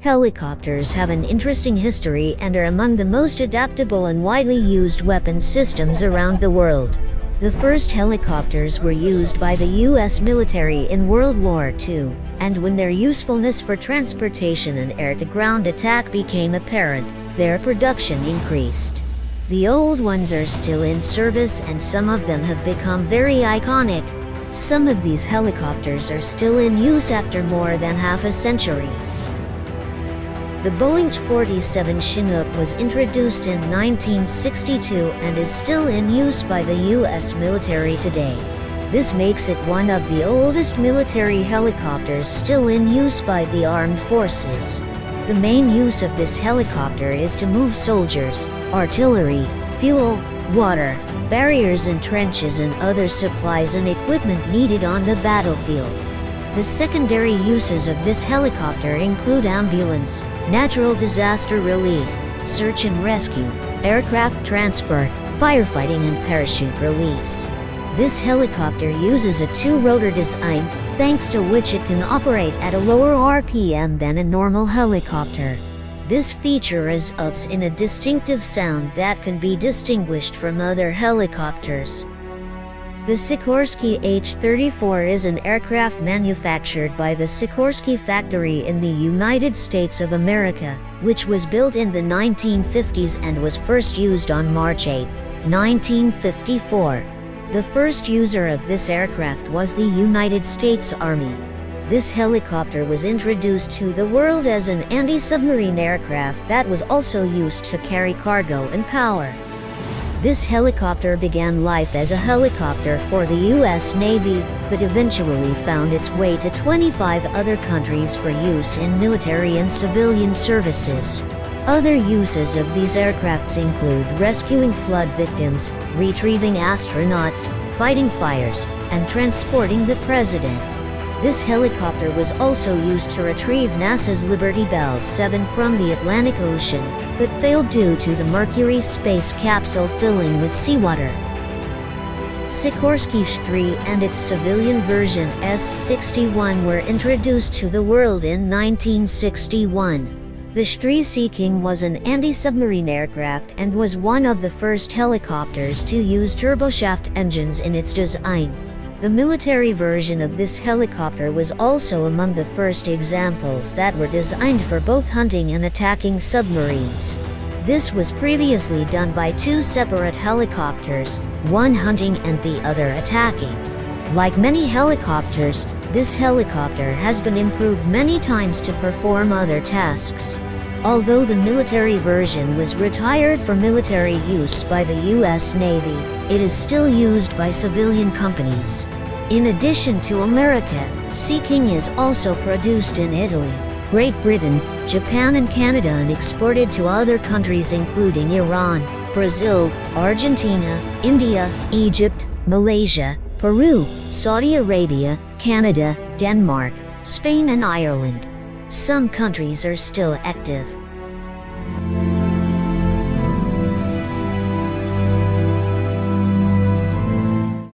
Helicopters have an interesting history and are among the most adaptable and widely used weapon systems around the world. The first helicopters were used by the U.S. military in World War II, and when their usefulness for transportation and air-to-ground attack became apparent, their production increased. The old ones are still in service and some of them have become very iconic. Some of these helicopters are still in use after more than half a century. The Boeing 47 Chinook was introduced in 1962 and is still in use by the U.S. military today. This makes it one of the oldest military helicopters still in use by the armed forces. The main use of this helicopter is to move soldiers, artillery, fuel, water, barriers and trenches and other supplies and equipment needed on the battlefield. The secondary uses of this helicopter include ambulance, natural disaster relief, search and rescue, aircraft transfer, firefighting and parachute release. This helicopter uses a two-rotor design, thanks to which it can operate at a lower RPM than a normal helicopter. This feature results in a distinctive sound that can be distinguished from other helicopters. The Sikorsky H-34 is an aircraft manufactured by the Sikorsky factory in the United States of America, which was built in the 1950s and was first used on March 8, 1954. The first user of this aircraft was the United States Army. This helicopter was introduced to the world as an anti-submarine aircraft that was also used to carry cargo and power. This helicopter began life as a helicopter for the U.S. Navy, but eventually found its way to 25 other countries for use in military and civilian services. Other uses of these aircrafts include rescuing flood victims, retrieving astronauts, fighting fires, and transporting the president. This helicopter was also used to retrieve NASA's Liberty Bell 7 from the Atlantic Ocean, but failed due to the Mercury space capsule filling with seawater. Sikorsky S-3 and its civilian version S-61 were introduced to the world in 1961. The S-3 Sea King was an anti-submarine aircraft and was one of the first helicopters to use turboshaft engines in its design. The military version of this helicopter was also among the first examples that were designed for both hunting and attacking submarines. This was previously done by two separate helicopters, one hunting and the other attacking. Like many helicopters, this helicopter has been improved many times to perform other tasks. Although the military version was retired for military use by the U.S. Navy, it is still used by civilian companies. In addition to America, Sea King is also produced in Italy, Great Britain, Japan and Canada and exported to other countries including Iran, Brazil, Argentina, India, Egypt, Malaysia, Peru, Saudi Arabia, Canada, Denmark, Spain and Ireland. Some countries are still active.